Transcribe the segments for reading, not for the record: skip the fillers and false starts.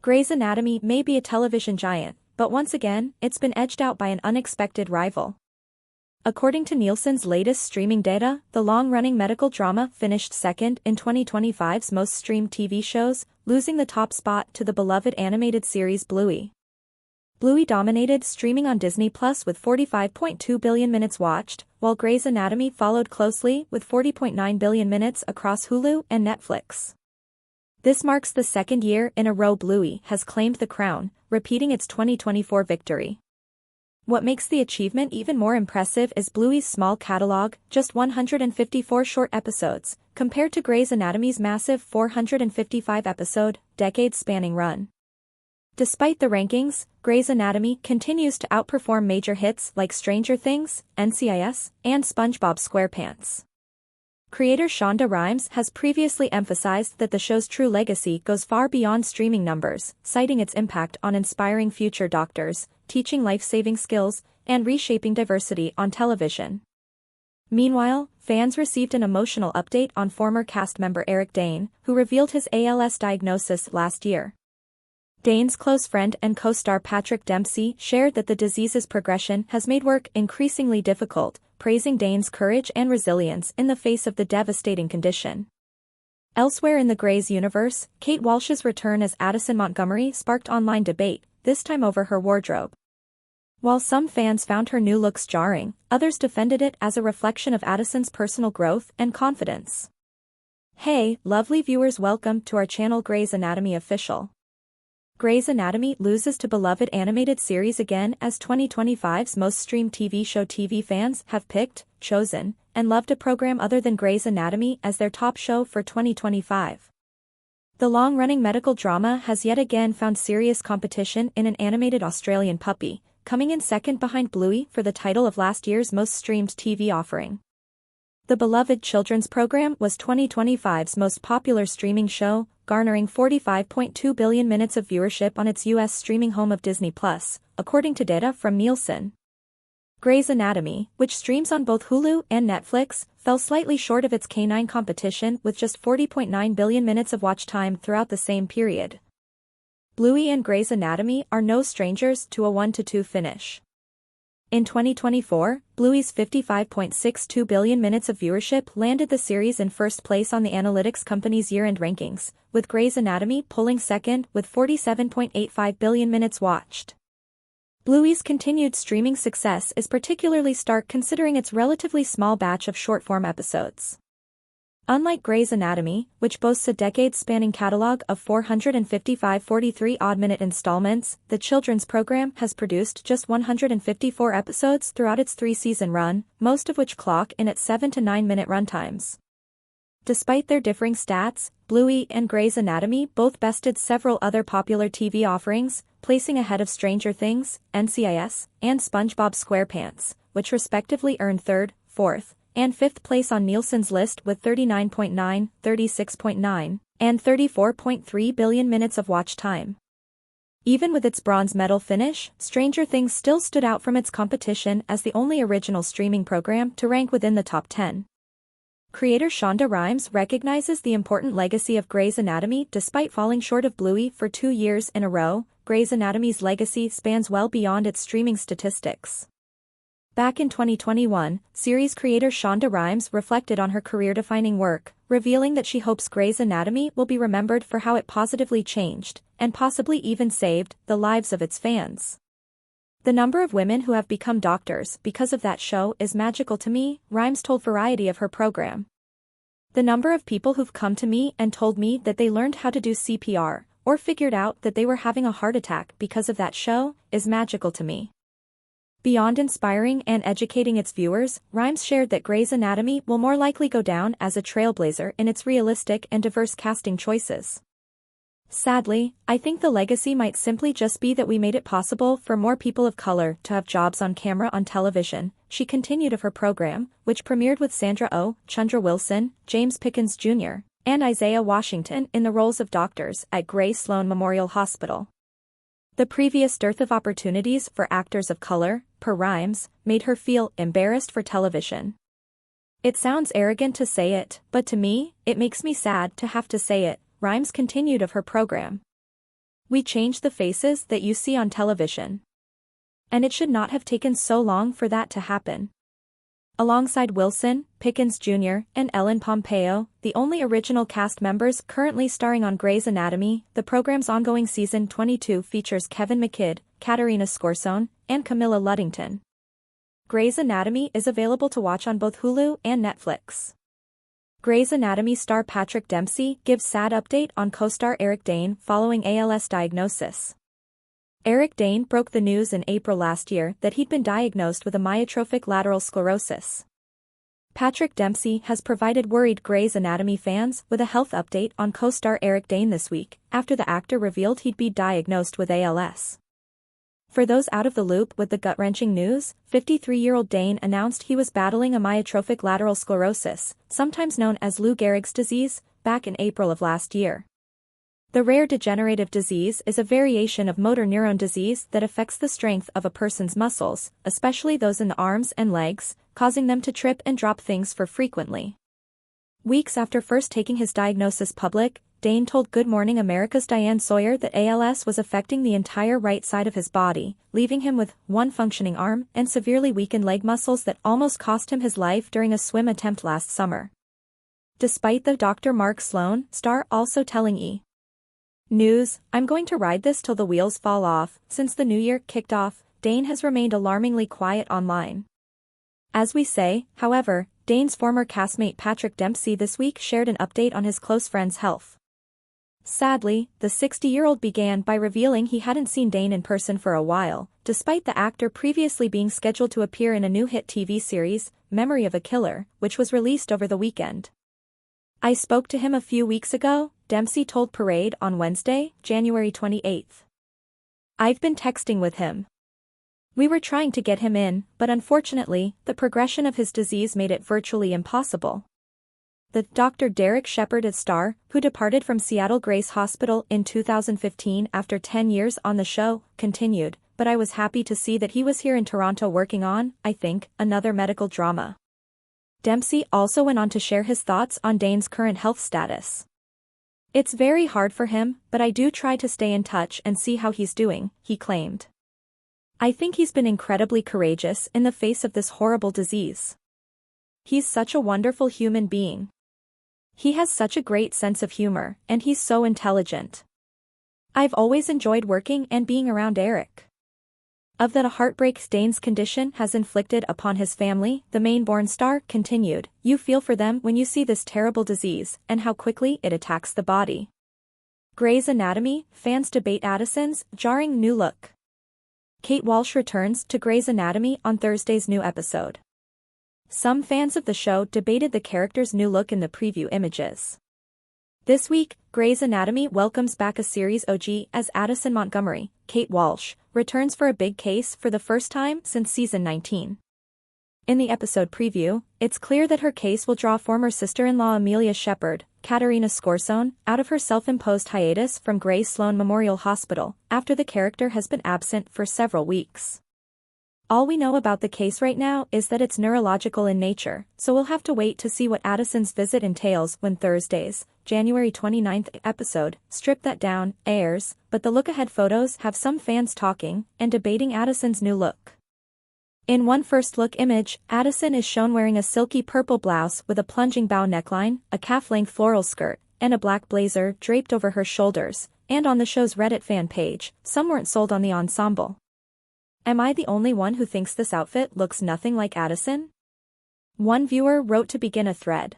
Grey's Anatomy may be a television giant, but once again, it's been edged out by an unexpected rival. According to Nielsen's latest streaming data, the long-running medical drama finished second in 2025's most streamed TV shows, losing the top spot to the beloved animated series Bluey. Bluey dominated streaming on Disney Plus with 45.2 billion minutes watched, while Grey's Anatomy followed closely with 40.9 billion minutes across Hulu and Netflix. This marks the second year in a row Bluey has claimed the crown, repeating its 2024 victory. What makes the achievement even more impressive is Bluey's small catalog, just 154 short episodes, compared to Grey's Anatomy's massive 455-episode, decade-spanning run. Despite the rankings, Grey's Anatomy continues to outperform major hits like Stranger Things, NCIS, and SpongeBob SquarePants. Creator Shonda Rhimes has previously emphasized that the show's true legacy goes far beyond streaming numbers, citing its impact on inspiring future doctors, teaching life-saving skills, and reshaping diversity on television. Meanwhile, fans received an emotional update on former cast member Eric Dane, who revealed his ALS diagnosis last year. Dane's close friend and co-star Patrick Dempsey shared that the disease's progression has made work increasingly difficult, praising Dane's courage and resilience in the face of the devastating condition. Elsewhere in the Grey's universe, Kate Walsh's return as Addison Montgomery sparked online debate, this time over her wardrobe. While some fans found her new looks jarring, others defended it as a reflection of Addison's personal growth and confidence. Hey, lovely viewers, welcome to our channel Grey's Anatomy Official. Grey's Anatomy loses to beloved animated series again as 2025's most streamed TV show. TV fans have picked, chosen, and loved a program other than Grey's Anatomy as their top show for 2025. The long-running medical drama has yet again found serious competition in an animated Australian puppy, coming in second behind Bluey for the title of last year's most streamed TV offering. The beloved children's program was 2025's most popular streaming show, garnering 45.2 billion minutes of viewership on its U.S. streaming home of Disney Plus, according to data from Nielsen. Grey's Anatomy, which streams on both Hulu and Netflix, fell slightly short of its canine competition with just 40.9 billion minutes of watch time throughout the same period. Bluey and Grey's Anatomy are no strangers to a 1-2 finish. In 2024, Bluey's 55.62 billion minutes of viewership landed the series in first place on the analytics company's year-end rankings, with Grey's Anatomy pulling second with 47.85 billion minutes watched. Bluey's continued streaming success is particularly stark considering its relatively small batch of short-form episodes. Unlike Grey's Anatomy, which boasts a decade-spanning catalog of 455 43-odd-minute installments, the children's program has produced just 154 episodes throughout its 3-season run, most of which clock in at 7 to 9-minute runtimes. Despite their differing stats, Bluey and Grey's Anatomy both bested several other popular TV offerings, placing ahead of Stranger Things, NCIS, and SpongeBob SquarePants, which respectively earned third, fourth, and fifth place on Nielsen's list with 39.9, 36.9, and 34.3 billion minutes of watch time. Even with its bronze medal finish, Stranger Things still stood out from its competition as the only original streaming program to rank within the top 10. Creator Shonda Rhimes recognizes the important legacy of Grey's Anatomy despite falling short of Bluey for 2 years in a row. Grey's Anatomy's legacy spans well beyond its streaming statistics. Back in 2021, series creator Shonda Rhimes reflected on her career-defining work, revealing that she hopes Grey's Anatomy will be remembered for how it positively changed, and possibly even saved, the lives of its fans. The number of women who have become doctors because of that show is magical to me, Rhimes told Variety of her program. The number of people who've come to me and told me that they learned how to do CPR, or figured out that they were having a heart attack because of that show, is magical to me. Beyond inspiring and educating its viewers, Rhimes shared that Grey's Anatomy will more likely go down as a trailblazer in its realistic and diverse casting choices. Sadly, I think the legacy might simply just be that we made it possible for more people of color to have jobs on camera on television, she continued of her program, which premiered with Sandra Oh, Chundra Wilson, James Pickens Jr., and Isaiah Washington in the roles of doctors at Gray Sloan Memorial Hospital. The previous dearth of opportunities for actors of color, per Rhimes, made her feel embarrassed for television. It sounds arrogant to say it, but to me, it makes me sad to have to say it, Rhimes continued of her program. We changed the faces that you see on television. And it should not have taken so long for that to happen. Alongside Wilson, Pickens Jr., and Ellen Pompeo, the only original cast members currently starring on Grey's Anatomy, the program's ongoing season 22 features Kevin McKidd, Katarina Scorsone, and Camilla Luddington. Grey's Anatomy is available to watch on both Hulu and Netflix. Grey's Anatomy star Patrick Dempsey gives sad update on co-star Eric Dane following ALS diagnosis. Eric Dane broke the news in April last year that he'd been diagnosed with amyotrophic lateral sclerosis. Patrick Dempsey has provided worried Grey's Anatomy fans with a health update on co-star Eric Dane this week, after the actor revealed he'd be diagnosed with ALS. For those out of the loop with the gut-wrenching news, 53-year-old Dane announced he was battling amyotrophic lateral sclerosis, sometimes known as Lou Gehrig's disease, back in April of last year. The rare degenerative disease is a variation of motor neuron disease that affects the strength of a person's muscles, especially those in the arms and legs, causing them to trip and drop things frequently. Weeks after first taking his diagnosis public, Dane told Good Morning America's Diane Sawyer that ALS was affecting the entire right side of his body, leaving him with one functioning arm and severely weakened leg muscles that almost cost him his life during a swim attempt last summer. Despite the Dr. Mark Sloan star also telling E! News, "I'm going to ride this till the wheels fall off." Since the new year kicked off, Dane has remained alarmingly quiet online. As we say, however, Dane's former castmate Patrick Dempsey this week shared an update on his close friend's health. Sadly, the 60-year-old began by revealing he hadn't seen Dane in person for a while, despite the actor previously being scheduled to appear in a new hit TV series, Memory of a Killer, which was released over the weekend. "I spoke to him a few weeks ago," Dempsey told Parade on Wednesday, January 28. "I've been texting with him. We were trying to get him in, but unfortunately, the progression of his disease made it virtually impossible." The Dr. Derek Shepherd, a star, who departed from Seattle Grace Hospital in 2015 after 10 years on the show, continued, "But I was happy to see that he was here in Toronto working on, I think, another medical drama." Dempsey also went on to share his thoughts on Dane's current health status. "It's very hard for him, but I do try to stay in touch and see how he's doing," he claimed. "I think he's been incredibly courageous in the face of this horrible disease. He's such a wonderful human being. He has such a great sense of humor, and he's so intelligent. I've always enjoyed working and being around Eric." Of the heartbreak Dane's condition has inflicted upon his family, the Maine-born star continued, "You feel for them when you see this terrible disease, and how quickly it attacks the body." Grey's Anatomy, fans debate Addison's jarring new look. Kate Walsh returns to Grey's Anatomy on Thursday's new episode. Some fans of the show debated the character's new look in the preview images. This week, Grey's Anatomy welcomes back a series OG as Addison Montgomery, Kate Walsh, returns for a big case for the first time since season 19. In the episode preview, it's clear that her case will draw former sister-in-law Amelia Shepherd, Katarina Scorsone, out of her self-imposed hiatus from Grey Sloan Memorial Hospital, after the character has been absent for several weeks. All we know about the case right now is that it's neurological in nature, so we'll have to wait to see what Addison's visit entails when Thursday's, January 29 episode, Strip That Down, airs, but the look-ahead photos have some fans talking and debating Addison's new look. In one first-look image, Addison is shown wearing a silky purple blouse with a plunging bow neckline, a calf-length floral skirt, and a black blazer draped over her shoulders, and on the show's Reddit fan page, some weren't sold on the ensemble. "Am I the only one who thinks this outfit looks nothing like Addison?" One viewer wrote to begin a thread.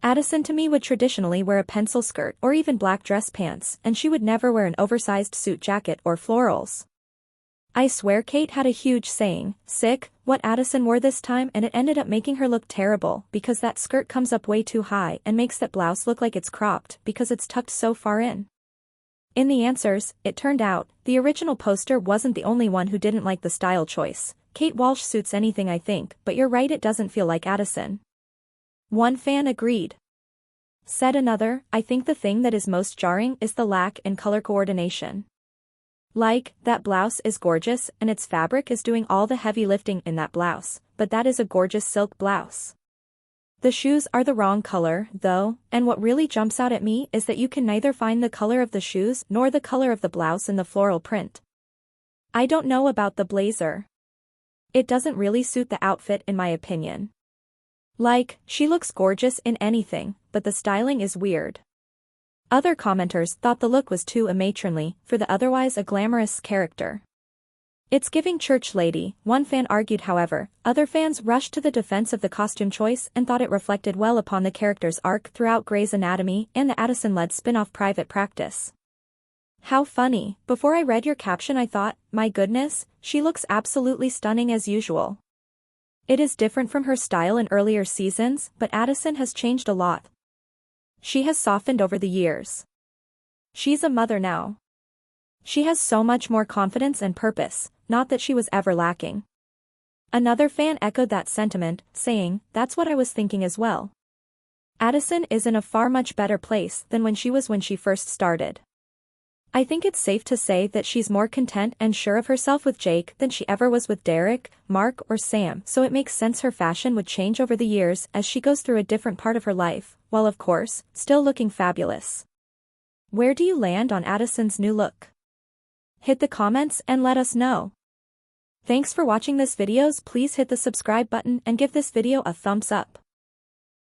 "Addison to me would traditionally wear a pencil skirt or even black dress pants, and she would never wear an oversized suit jacket or florals. I swear Kate had a huge saying, sick, what Addison wore this time, and it ended up making her look terrible because that skirt comes up way too high and makes that blouse look like it's cropped because it's tucked so far in." In the answers, it turned out, the original poster wasn't the only one who didn't like the style choice. "Kate Walsh suits anything I think, but you're right, it doesn't feel like Addison." One fan agreed. Said another, "I think the thing that is most jarring is the lack in color coordination. Like, that blouse is gorgeous and its fabric is doing all the heavy lifting in that blouse, but that is a gorgeous silk blouse. The shoes are the wrong color, though, and what really jumps out at me is that you can neither find the color of the shoes nor the color of the blouse in the floral print. I don't know about the blazer. It doesn't really suit the outfit in my opinion. Like, she looks gorgeous in anything, but the styling is weird. Other commenters thought the look was too matronly for the otherwise a glamorous character. It's giving church lady, one fan argued. However, other fans rushed to the defense of the costume choice and thought it reflected well upon the character's arc throughout Grey's Anatomy and the Addison-led spin-off Private Practice. How funny, before I read your caption I thought, my goodness, she looks absolutely stunning as usual. It is different from her style in earlier seasons, but Addison has changed a lot. She has softened over the years. She's a mother now. She has so much more confidence and purpose, not that she was ever lacking. Another fan echoed that sentiment, saying, that's what I was thinking as well. Addison is in a far much better place than when she first started. I think it's safe to say that she's more content and sure of herself with Jake than she ever was with Derek, Mark or Sam, so it makes sense her fashion would change over the years as she goes through a different part of her life, while of course, still looking fabulous. Where do you land on Addison's new look? Hit the comments and let us know. Thanks for watching this videos. Please hit the subscribe button and give this video a thumbs up.